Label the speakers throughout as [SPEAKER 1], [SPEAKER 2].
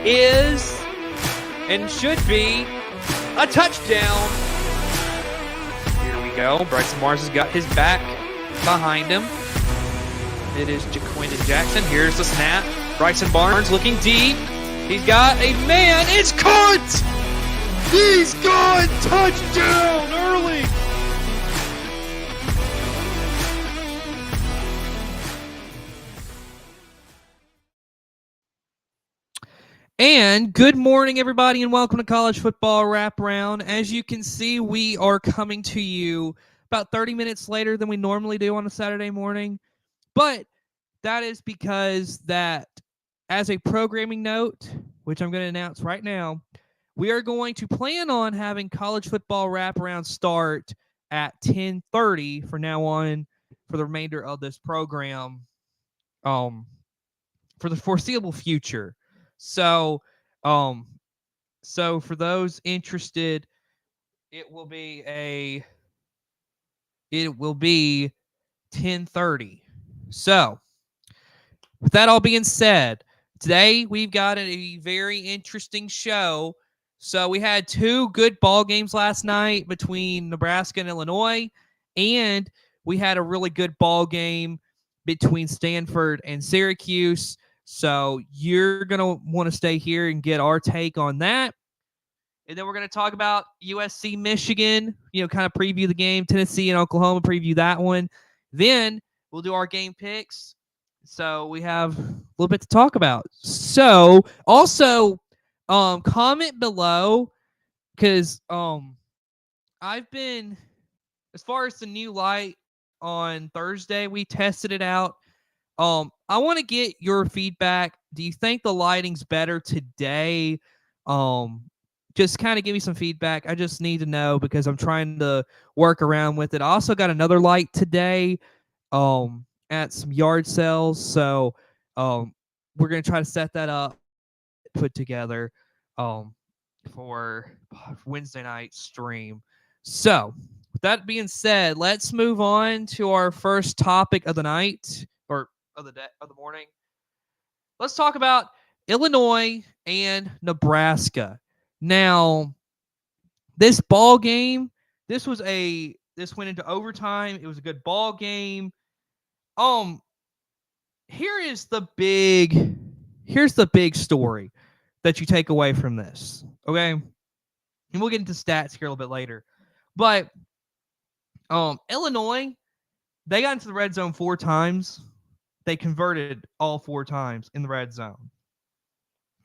[SPEAKER 1] is and should be a touchdown. Here we go. Bryson Mars has got his back behind him. It is Jaquindon Jackson. Here's the snap. Bryson Barnes looking deep. He's got a man. It's caught! He's gone! Touchdown early! And good morning, everybody, and welcome to College Football Wraparound. As you can see, we are coming to you about 30 minutes later than we normally do on a Saturday morning. But that is because that, as a programming note, which I'm going to announce right now, we are going to plan on having College Football Wraparound start at 10:30 from now on for the remainder of this program for the foreseeable future. So for those interested, it will be 10:30. So, with that all being said, today we've got a very interesting show. So we had two good ball games last night between Nebraska and Illinois, and we had a really good ball game between Stanford and Syracuse. So you're going to want to stay here and get our take on that. And then we're going to talk about USC, Michigan, kind of preview the game, Tennessee and Oklahoma, preview that one. Then we'll do our game picks. So we have a little bit to talk about. So also comment below because I've been, as far as the new light on Thursday, we tested it out. I want to get your feedback. Do you think the lighting's better today? Just kind of give me some feedback. I just need to know because I'm trying to work around with it. I also got another light today at some yard sales. So we're going to try to set that up, put together for Wednesday night stream. So with that being said, let's move on to our first topic of the night. Of the morning. Let's talk about Illinois and Nebraska. Now, this ball game, this went into overtime. It was a good ball game. Here's the big story that you take away from this. Okay? And we'll get into stats here a little bit later. But Illinois, they got into the red zone 4 times. They converted all 4 times in the red zone.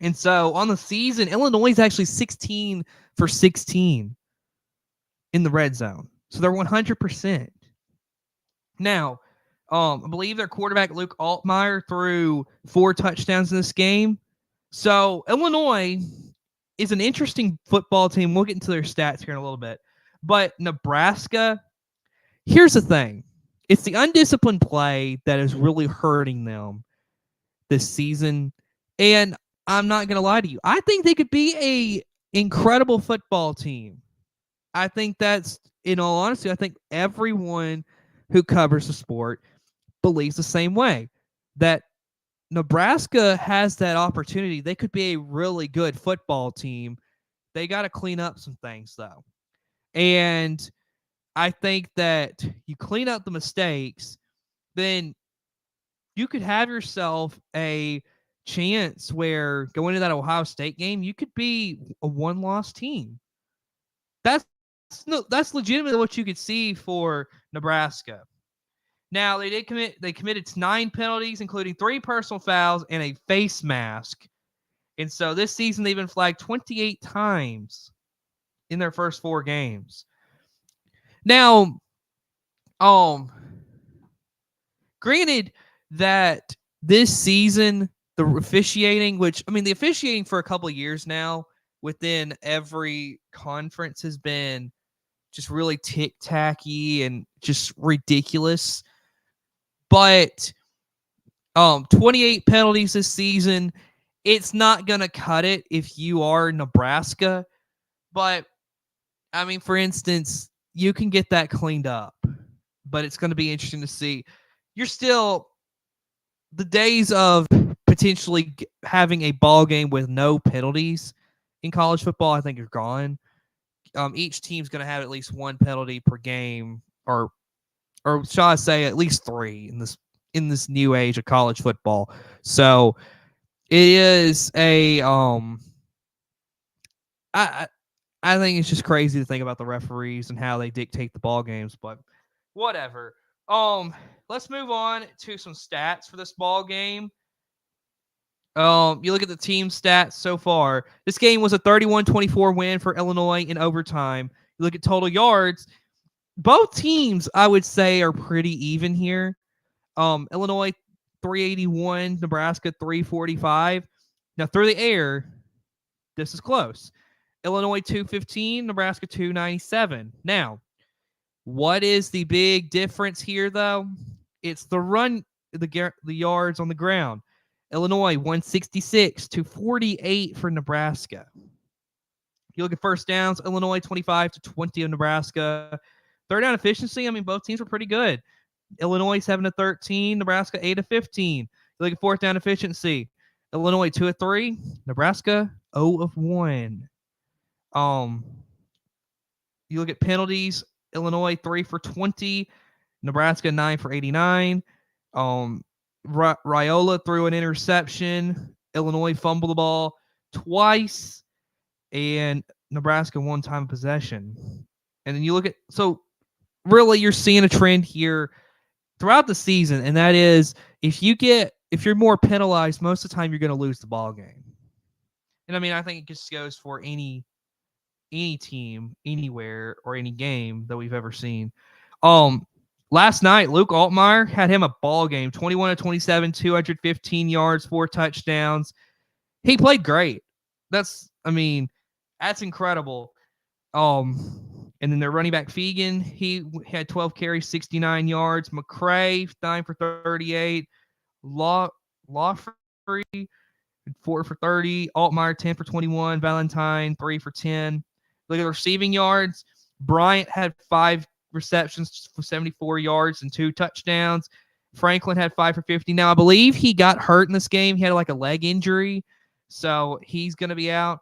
[SPEAKER 1] And so on the season, Illinois is actually 16 for 16 in the red zone. So they're 100%. Now, I believe their quarterback, Luke Altmaier, threw 4 touchdowns in this game. So Illinois is an interesting football team. We'll get into their stats here in a little bit. But Nebraska, here's the thing. It's the undisciplined play that is really hurting them this season. And I'm not going to lie to you. I think they could be a incredible football team. I think that's, in all honesty, I think everyone who covers the sport believes the same way. That Nebraska has that opportunity. They could be a really good football team. They got to clean up some things, though. And I think that you clean up the mistakes, then you could have yourself a chance where going into that Ohio State game, you could be a 1-loss team. That's legitimately what you could see for Nebraska. Now, they committed 9 penalties, including 3 personal fouls and a face mask. And so this season, they've been flagged 28 times in their first 4 games. Now, granted that this season, the officiating, the officiating for a couple of years now within every conference has been just really tick-tacky and just ridiculous. But 28 penalties this season, it's not going to cut it if you are Nebraska. But, for instance, you can get that cleaned up, but it's going to be interesting to see. You're still, the days of potentially having a ball game with no penalties in college football, I think, are gone. Each team's going to have at least one penalty per game, or shall I say, at least three in this new age of college football. So it is a I I think it's just crazy to think about the referees and how they dictate the ball games, but whatever. Let's move on to some stats for this ball game. You look at the team stats so far. This game was a 31-24 win for Illinois in overtime. You look at total yards. Both teams, I would say, are pretty even here. Illinois 381, Nebraska 345. Now through the air, this is close. Illinois 215, Nebraska 297. Now, what is the big difference here, though? It's the run, the yards on the ground. Illinois 166 to 48 for Nebraska. You look at first downs, Illinois 25 to 20 of Nebraska. Third down efficiency, I mean, both teams were pretty good. Illinois 7 to 13, Nebraska 8 to 15. You look at fourth down efficiency, Illinois 2 of 3, Nebraska 0 of 1. You look at penalties, Illinois 3 for 20, Nebraska 9 for 89. Raiola threw an interception. Illinois fumbled the ball twice, and Nebraska one time possession. And then you look at, so really you're seeing a trend here throughout the season, and that is if you're more penalized, most of the time you're going to lose the ball game. And I mean, I think it just goes for any team, anywhere, or any game that we've ever seen. Last night, Luke Altmaier had him a ball game, 21 to 27, 215 yards, 4 touchdowns. He played great. That's incredible. And then their running back Fegan, he had 12 carries, 69 yards. McCray, 9 for 38. Lawfrey, 4 for 30. Altmaier, 10 for 21. Valentine, 3 for 10. Look at the receiving yards. Bryant had 5 receptions for 74 yards and 2 touchdowns. Franklin had 5 for 50. Now, I believe he got hurt in this game. He had like a leg injury, so he's going to be out.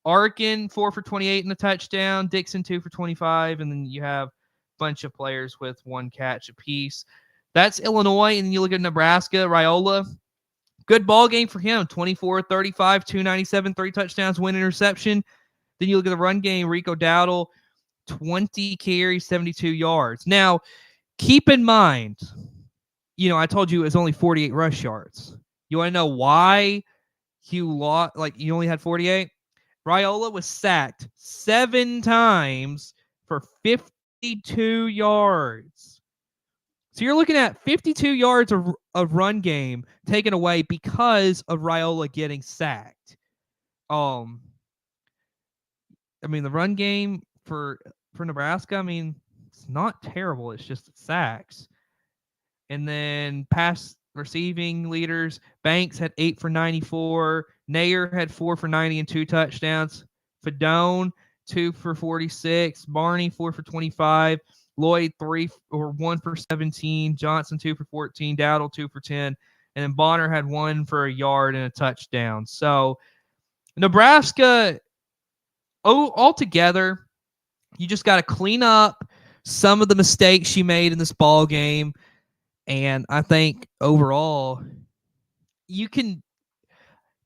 [SPEAKER 1] Arkin, 4 for 28 and a touchdown. Dixon, 2 for 25. And then you have a bunch of players with 1 catch apiece. That's Illinois. And then you look at Nebraska, Raiola. Good ball game for him. 24-35, 297, 3 touchdowns, 1 interception. Then you look at the run game, Rico Dowdle, 20 carries, 72 yards. Now, keep in mind, I told you it was only 48 rush yards. You want to know why you only had 48? Raiola was sacked 7 times for 52 yards. So you're looking at 52 yards of run game taken away because of Raiola getting sacked. The run game for Nebraska, it's not terrible. It's just sacks. And then pass receiving leaders, Banks had 8 for 94. Nair had 4 for 90 and 2 touchdowns. Fedone, 2 for 46. Barney, 4 for 25. Lloyd, 1 for 17. Johnson, 2 for 14. Dowdle, 2 for 10. And then Bonner had 1 for a yard and a touchdown. So Nebraska, altogether, you just got to clean up some of the mistakes you made in this ball game. And I think overall,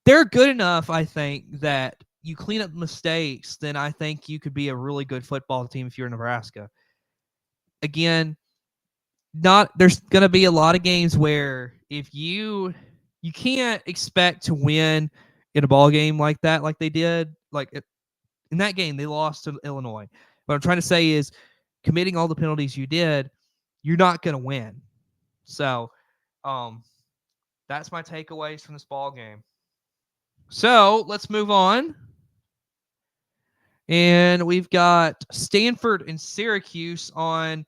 [SPEAKER 1] they're good enough, I think, that you clean up mistakes, then I think you could be a really good football team if you're Nebraska. Again, there's going to be a lot of games where if you can't expect to win in a ball game like that, like they did, in that game, they lost to Illinois. What I'm trying to say is committing all the penalties you did, you're not going to win. So that's my takeaways from this ball game. So let's move on. And we've got Stanford and Syracuse on.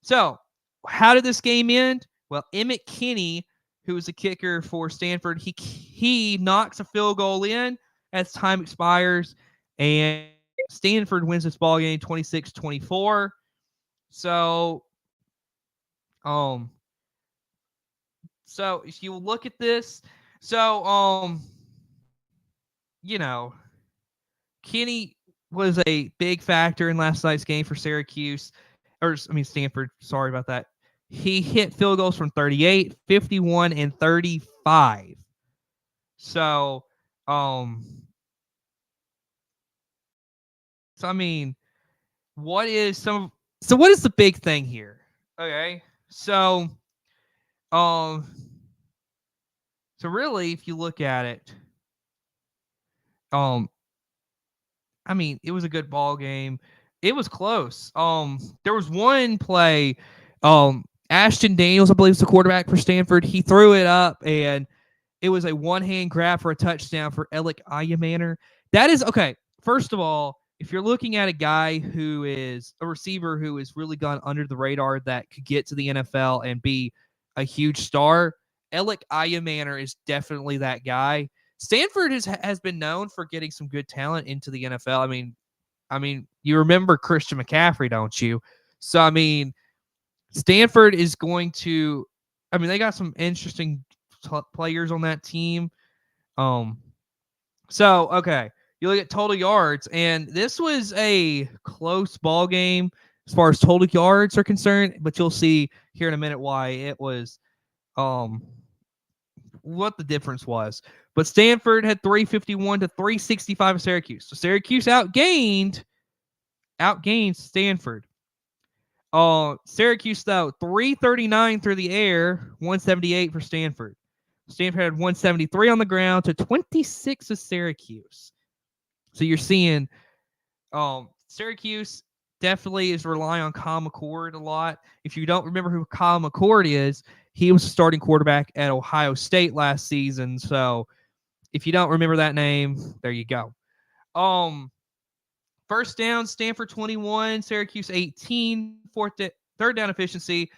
[SPEAKER 1] So how did this game end? Well, Emmett Kinney, who was the kicker for Stanford, he knocks a field goal in as time expires, and Stanford wins this ball game 26-24. So if you look at this, So, you know, Kenny was a big factor in last night's game for Syracuse, Stanford. Sorry about that. He hit field goals from 38, 51, and 35. So, um, so I mean, what is some? So, what is the big thing here? Okay, so, um, so really, if you look at it, um, I mean, it was a good ball game. It was close. There was one play. Ashton Daniels, I believe, is the quarterback for Stanford. He threw it up, and it was a one-hand grab for a touchdown for Alec Ayamaner. That is okay. First of all, if you're looking at a guy who is a receiver who has really gone under the radar that could get to the NFL and be a huge star, Alec Ayamaner is definitely that guy. Stanford has been known for getting some good talent into the NFL. I mean, you remember Christian McCaffrey, don't you? So I mean, Stanford is going to. I mean, they got some interesting players on that team. Um, so okay, you look at total yards, and this was a close ball game as far as total yards are concerned. But you'll see here in a minute why it was. What the difference was. But Stanford had 351 to 365 of Syracuse. So Syracuse outgained Stanford. Syracuse though 339 through the air, 178 for Stanford. Stanford had 173 on the ground to 26 of Syracuse. So you're seeing Syracuse definitely is relying on Kyle McCord a lot. If you don't remember who Kyle McCord is, he was a starting quarterback at Ohio State last season. So if you don't remember that name, there you go. First down, Stanford 21, Syracuse 18. Third down efficiency,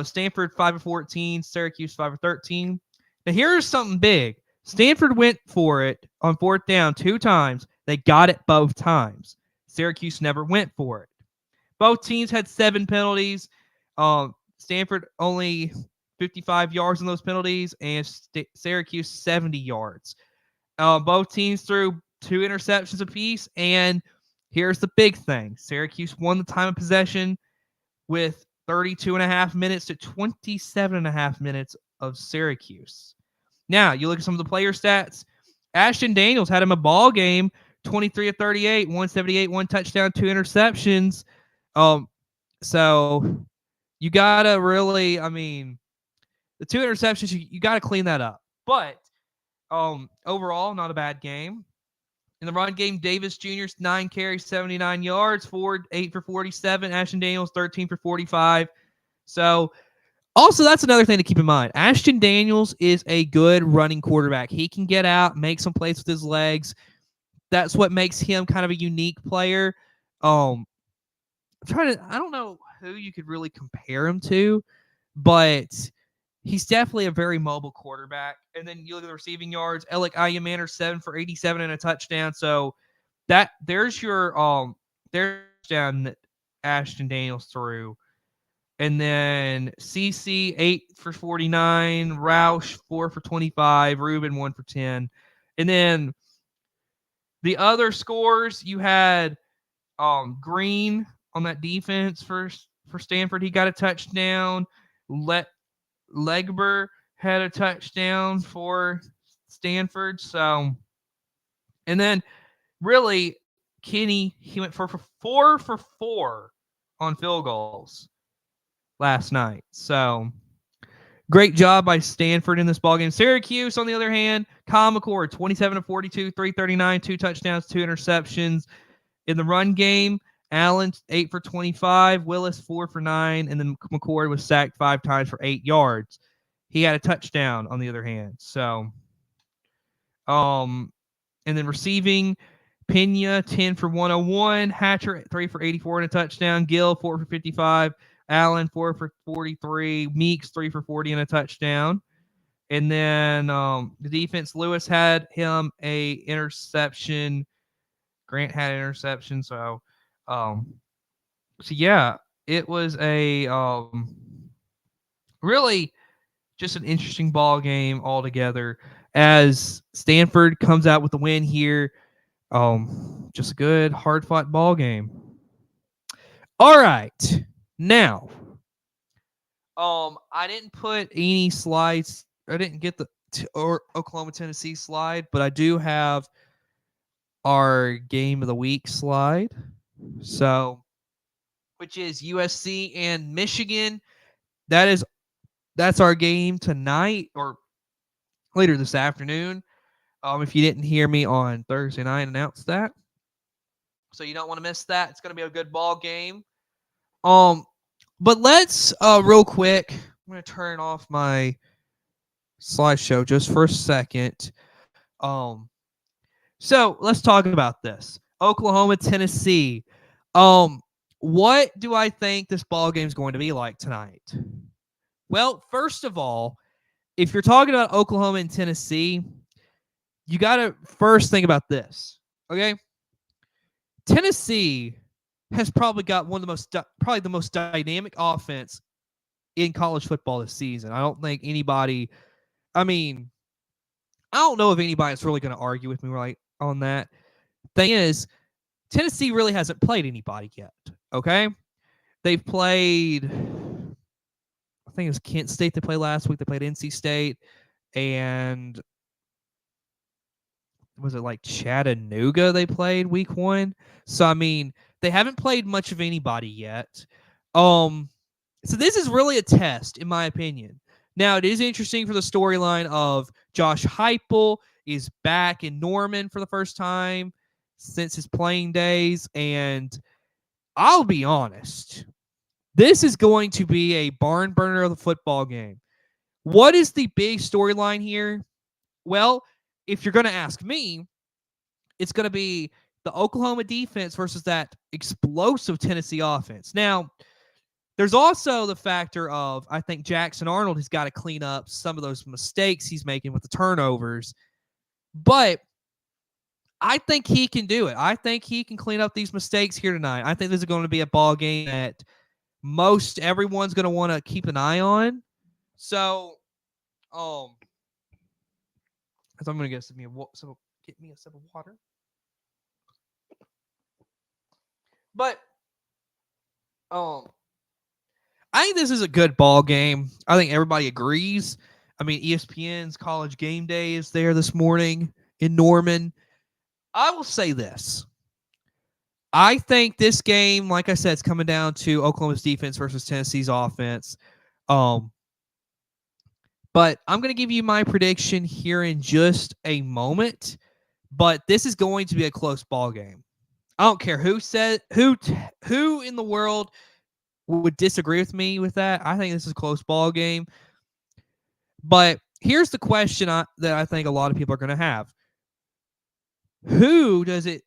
[SPEAKER 1] Stanford 5 of 14, Syracuse 5 of 13. Now here's something big. Stanford went for it on fourth down 2 times. They got it both times. Syracuse never went for it. Both teams had 7 penalties. Stanford only 55 yards on those penalties, and Syracuse 70 yards. Both teams threw 2 interceptions apiece, and here's the big thing. Syracuse won the time of possession with 32 and a half minutes to 27 and a half minutes of Syracuse. Now, you look at some of the player stats. Ashton Daniels had him a ball game, 23 of 38, 178, 1 touchdown, 2 interceptions. So you got to really, the 2 interceptions, you got to clean that up. But overall, not a bad game. In the run game, Davis Jr.'s 9 carries, 79 yards. Ford, 8 for 47. Ashton Daniels, 13 for 45. So, also, that's another thing to keep in mind. Ashton Daniels is a good running quarterback. He can get out, make some plays with his legs. That's what makes him kind of a unique player. I don't know who you could really compare him to, but he's definitely a very mobile quarterback. And then you look at the receiving yards. Alec Ayamaner 7 for 87 and a touchdown. So there's your touchdown that Ashton Daniels threw. And then CC 8 for 49, Roush 4 for 25, Rubin 1 for 10. And then the other scores, you had Green on that defense for Stanford. He got a touchdown. Legber had a touchdown for Stanford. So, and then really, Kenny, he went for 4 on field goals last night. So, great job by Stanford in this ballgame. Syracuse, on the other hand, Kyle McCord, 27 of 42, 339, 2 touchdowns, 2 interceptions. In the run game, Allen 8 for 25, Willis 4 for 9, and then McCord was sacked 5 times for 8 yards. He had a touchdown on the other hand. So, and then receiving, Pena 10 for 101, Hatcher 3 for 84 and a touchdown, Gill 4 for 55, Allen 4 for 43, Meeks 3 for 40 and a touchdown. And then the defense, Lewis had him a interception. Grant had an interception. So yeah, it was a really just an interesting ball game altogether. as Stanford comes out with the win here. Just a good, hard fought ball game. All right. Now, I didn't put any slides. I didn't get the or Oklahoma Tennessee slide, but I do have our game of the week slide. So, which is USC and Michigan. That's our game tonight or later this afternoon. If you didn't hear me on Thursday night announce that, so you don't want to miss that. It's going to be a good ball game. But let's real quick. I'm going to turn off my slideshow just for a second. So let's talk about this. Oklahoma, Tennessee. What do I think this ball game is going to be like tonight? Well, first of all, if you're talking about Oklahoma and Tennessee, you got to first think about this. Okay, Tennessee has probably got probably the most dynamic offense in college football this season. I don't think anybody. I mean, I don't know if anybody's really going to argue with me right on that. Thing is, Tennessee really hasn't played anybody yet. Okay, they've played. I think it was Kent State they played last week. They played NC State, and was it like Chattanooga they played week 1? So I mean, they haven't played much of anybody yet. So this is really a test, in my opinion. Now it is interesting for the storyline of Josh Heupel is back in Norman for the first time since his playing days, and I'll be honest, this is going to be a barn burner of the football game. What is the big storyline here? Well, if you're going to ask me, it's going to be the Oklahoma defense versus that explosive Tennessee offense. Now, there's also the factor of I think Jackson Arnold has got to clean up some of those mistakes he's making with the turnovers. But I think he can do it. I think he can clean up these mistakes here tonight. I think this is going to be a ball game that most everyone's going to want to keep an eye on. So, I'm going to get me a sip of water. But, I think this is a good ball game. I think everybody agrees. I mean, ESPN's College Game Day is there this morning in Norman. I will say this. I think this game, like I said, is coming down to Oklahoma's defense versus Tennessee's offense. But I'm going to give you my prediction here in just a moment. But this is going to be a close ball game. I don't care who in the world would disagree with me with that. I think this is a close ball game. But here's the question that I think a lot of people are going to have. Who does it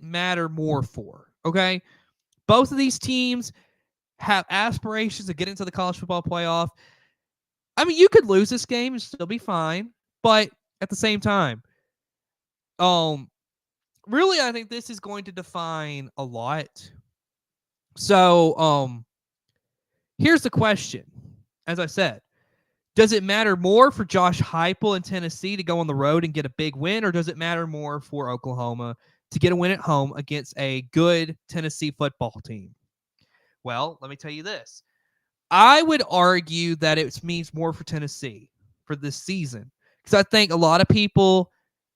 [SPEAKER 1] matter more for? Okay? Both of these teams have aspirations to get into the college football playoff. I mean, you could lose this game and still be fine, but at the same time, really, I think this is going to define a lot. So, here's the question. As I said, does it matter more for Josh Heupel in Tennessee to go on the road and get a big win, or does it matter more for Oklahoma to get a win at home against a good Tennessee football team? Well, let me tell you this. I would argue that it means more for Tennessee for this season because I think a lot of people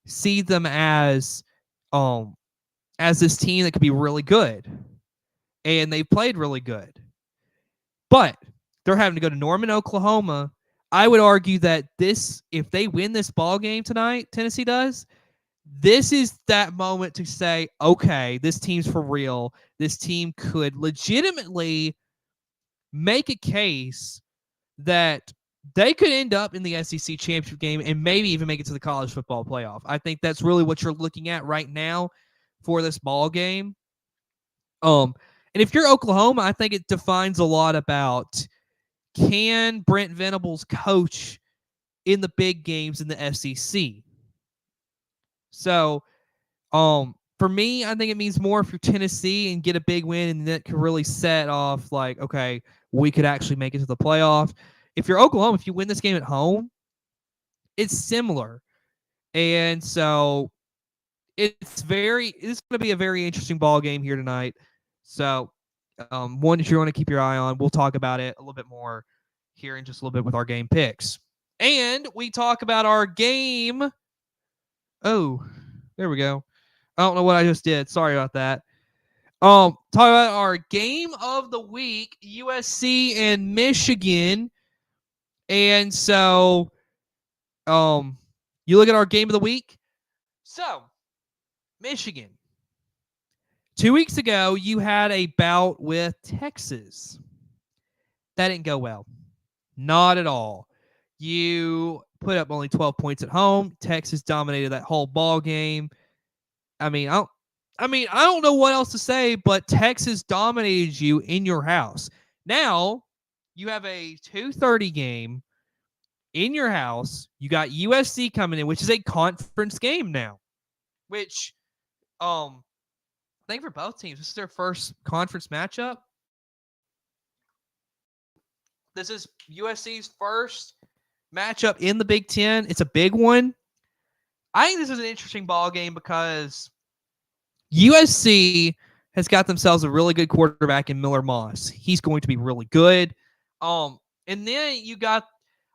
[SPEAKER 1] see them as this team that could be really good, and they played really good. But they're having to go to Norman, Oklahoma. I would argue that if they win this ball game tonight, Tennessee does, this is that moment to say, okay, this team's for real. This team could legitimately make a case that they could end up in the SEC championship game and maybe even make it to the college football playoff. I think that's really what you're looking at right now for this ball game. And if you're Oklahoma, I think it defines a lot about can Brent Venables coach in the big games in the SEC. So, for me, I think it means more for Tennessee and get a big win, and that could really set off like, okay, we could actually make it to the playoff. If you're Oklahoma, if you win this game at home, It's similar. And so it's going to be a very interesting ball game here tonight. So one that you want to keep your eye on. We'll talk about it a little bit more here in just a little bit with our game picks. And we talk about our game. Oh, there we go. I don't know what I just did. Sorry about that. Talk about our game of the week, USC and Michigan. And so you look at our game of the week. So, Michigan. 2 weeks ago, you had a bout with Texas. That didn't go well. Not at all. You put up only 12 points at home. Texas dominated that whole ball game. I don't know what else to say, but Texas dominated you in your house. Now, you have a 2:30 game in your house. You got USC coming in, which is a conference game now. Which I think for both teams, this is their first conference matchup. This is USC's first matchup in the Big Ten. It's a big one. I think this is an interesting ball game because USC has got themselves a really good quarterback in Miller Moss. He's going to be really good. And then you got,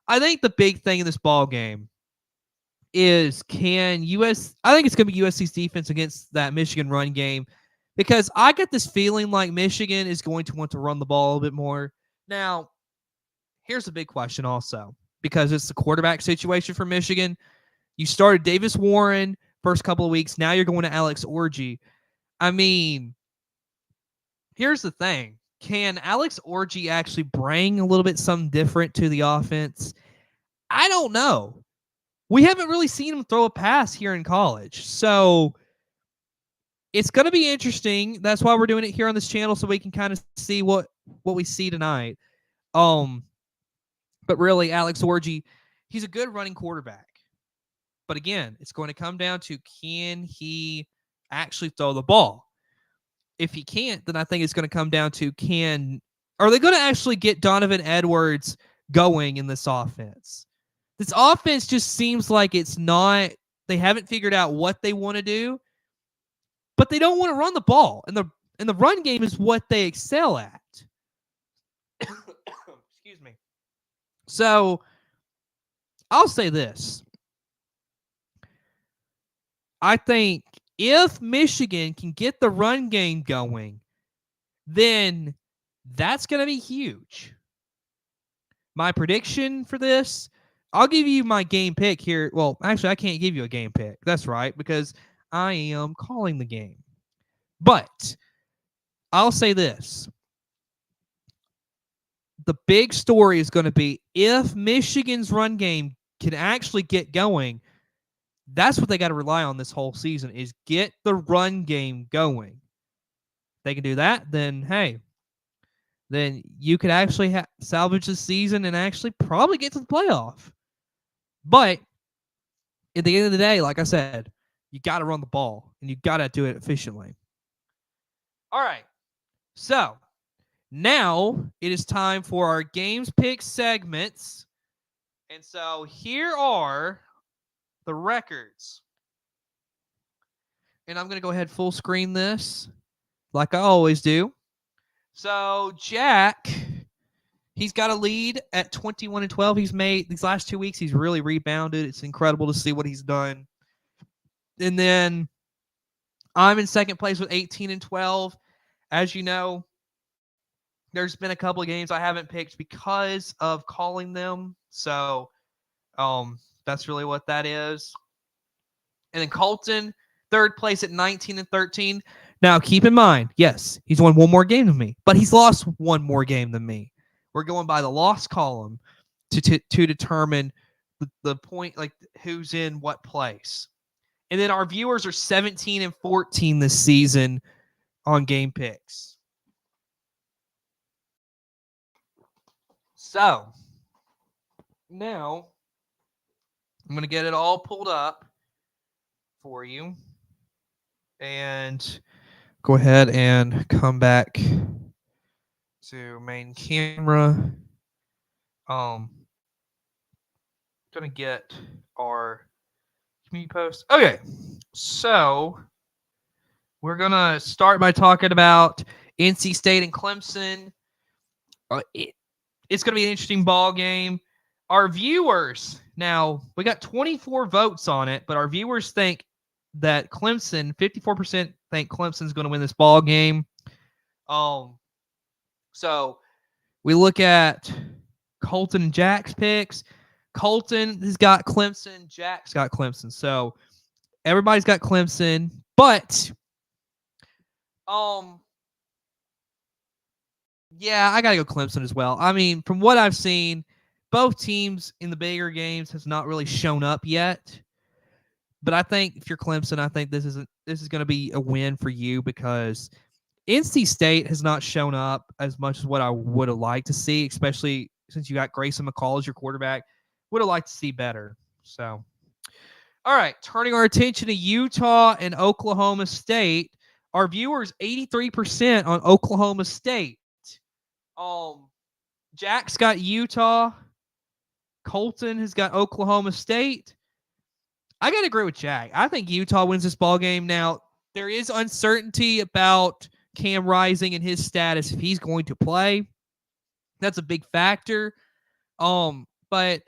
[SPEAKER 1] I think the big thing in this ball game is I think it's going to be USC's defense against that Michigan run game, because I get this feeling like Michigan is going to want to run the ball a little bit more. Now, here's the big question also, because it's the quarterback situation for Michigan. You started Davis Warren first couple of weeks. Now you're going to Alex Orji. I mean, here's the thing. Can Alex Orji actually bring a little bit something different to the offense? I don't know. We haven't really seen him throw a pass here in college. So it's going to be interesting. That's why we're doing it here on this channel, so we can kind of see what we see tonight. But really, Alex Orji, he's a good running quarterback. But again, it's going to come down to, can he actually throw the ball? If he can't, then I think it's going to come down to, are they going to actually get Donovan Edwards going in this offense? This offense just seems like they haven't figured out what they want to do, but they don't want to run the ball. And the run game is what they excel at. Excuse me. So I'll say this. I think if Michigan can get the run game going, then that's going to be huge. My prediction for this, I'll give you my game pick here. Well, actually, I can't give you a game pick. That's right, because I am calling the game. But I'll say this. The big story is going to be, if Michigan's run game can actually get going, that's what they got to rely on this whole season, is get the run game going. If they can do that, then hey, then you could actually salvage the season and actually probably get to the playoff. But at the end of the day, like I said, you got to run the ball, and you got to do it efficiently. All right. So now it is time for our games pick segments. And so here are the records. And I'm going to go ahead full screen this like I always do. So Jack, he's got a lead at 21-12. He's made these last 2 weeks. He's really rebounded. It's incredible to see what he's done. And then I'm in second place with 18-12. As you know, there's been a couple of games I haven't picked because of calling them. So that's really what that is. And then Colton, third place at 19-13. Now, keep in mind, yes, he's won one more game than me, but he's lost one more game than me. We're going by the loss column to determine the point, like who's in what place. And then our viewers are 17-14 this season on game picks. So now I'm going to get it all pulled up for you. And go ahead and come back to main camera. Gonna get our community post. Okay, so we're gonna start by talking about NC State and Clemson. It's gonna be an interesting ball game. Our viewers now we got 24 votes on it, but our viewers think that Clemson, 54% think Clemson's going to win this ball game. So we look at Colton and Jack's picks. Colton has got Clemson. Jack's got Clemson. So everybody's got Clemson, but yeah, I gotta go Clemson as well. I mean, from what I've seen, both teams in the bigger games has not really shown up yet. But I think if you're Clemson, I think this is going to be a win for you because NC State has not shown up as much as what I would have liked to see, especially since you got Grayson McCall as your quarterback. Would have liked to see better. So, all right, turning our attention to Utah and Oklahoma State. Our viewers 83% on Oklahoma State. Jack's got Utah. Colton has got Oklahoma State. I got to agree with Jack. I think Utah wins this ball game. Now, there is uncertainty about Cam Rising and his status if he's going to play. That's a big factor. But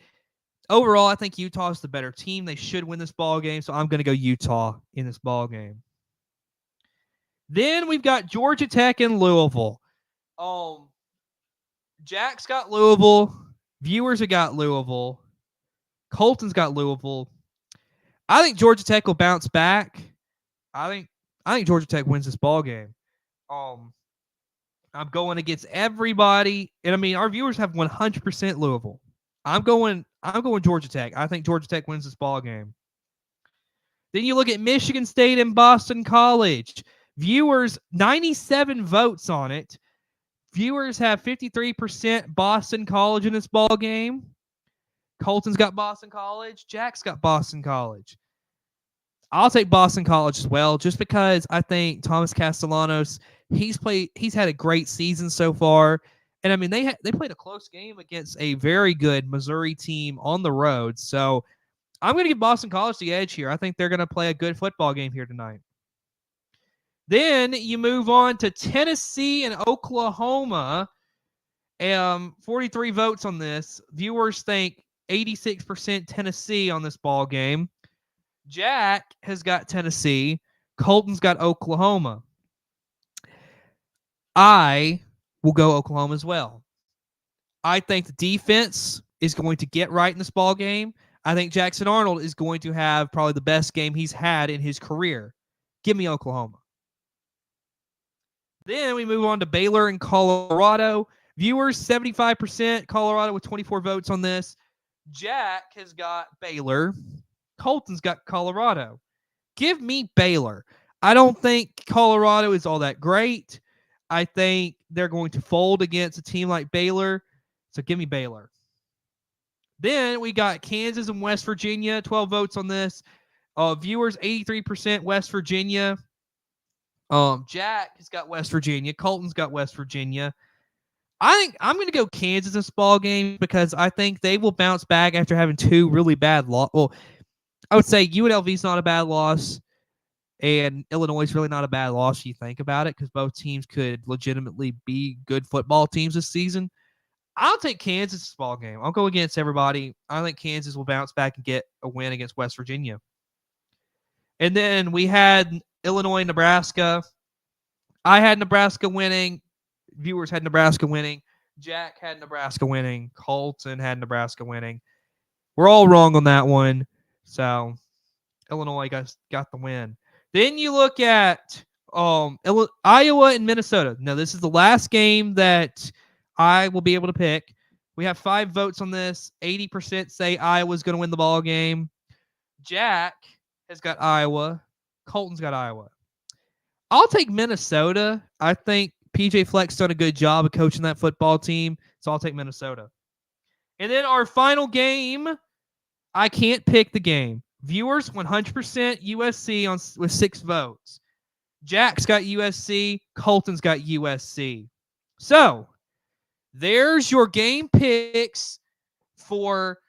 [SPEAKER 1] overall, I think Utah is the better team. They should win this ball game, so I'm going to go Utah in this ball game. Then we've got Georgia Tech and Louisville. Jack's got Louisville. Viewers have got Louisville. Colton's got Louisville. I think Georgia Tech will bounce back. I think Georgia Tech wins this ball game. I'm going against everybody, and I mean our viewers have 100% Louisville. I'm going Georgia Tech. I think Georgia Tech wins this ball game. Then you look at Michigan State and Boston College. Viewers 97 votes on it. Viewers have 53% Boston College in this ball game. Colton's got Boston College. Jack's got Boston College. I'll take Boston College as well, just because I think Thomas Castellanos, he's had a great season so far. And I mean, they played a close game against a very good Missouri team on the road. So I'm going to give Boston College the edge here. I think they're going to play a good football game here tonight. Then you move on to Tennessee and Oklahoma. 43 votes on this. Viewers think 86% Tennessee on this ball game. Jack has got Tennessee. Colton's got Oklahoma. I will go Oklahoma as well. I think the defense is going to get right in this ball game. I think Jackson Arnold is going to have probably the best game he's had in his career. Give me Oklahoma. Then we move on to Baylor and Colorado. Viewers, 75% Colorado with 24 votes on this. Jack has got Baylor. Colton's got Colorado. Give me Baylor. I don't think Colorado is all that great. I think they're going to fold against a team like Baylor. So give me Baylor. Then we got Kansas and West Virginia. 12 votes on this. Viewers, 83% West Virginia. Jack has got West Virginia. Colton's got West Virginia. I think I'm going to go Kansas in this ball game because I think they will bounce back after having two really bad losses. Well, I would say UNLV is not a bad loss, and Illinois is really not a bad loss if you think about it, because both teams could legitimately be good football teams this season. I'll take Kansas this ball game. I'll go against everybody. I think Kansas will bounce back and get a win against West Virginia. And then we had Illinois and Nebraska. I had Nebraska winning. Viewers had Nebraska winning. Jack had Nebraska winning. Colton had Nebraska winning. We're all wrong on that one. So Illinois got the win. Then you look at Iowa and Minnesota. Now, this is the last game that I will be able to pick. We have 5 votes on this. 80% say Iowa's going to win the ball game. Jack has got Iowa. Colton's got Iowa. I'll take Minnesota. I think PJ Fleck's done a good job of coaching that football team, so I'll take Minnesota. And then our final game, I can't pick the game. Viewers, 100% USC with 6 votes. Jack's got USC. Colton's got USC. So, there's your game picks for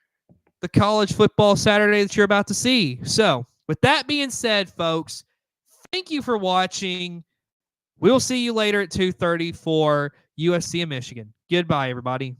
[SPEAKER 1] the college football Saturday that you're about to see. So, with that being said, folks, thank you for watching. We'll see you later at 2:30 for USC and Michigan. Goodbye, everybody.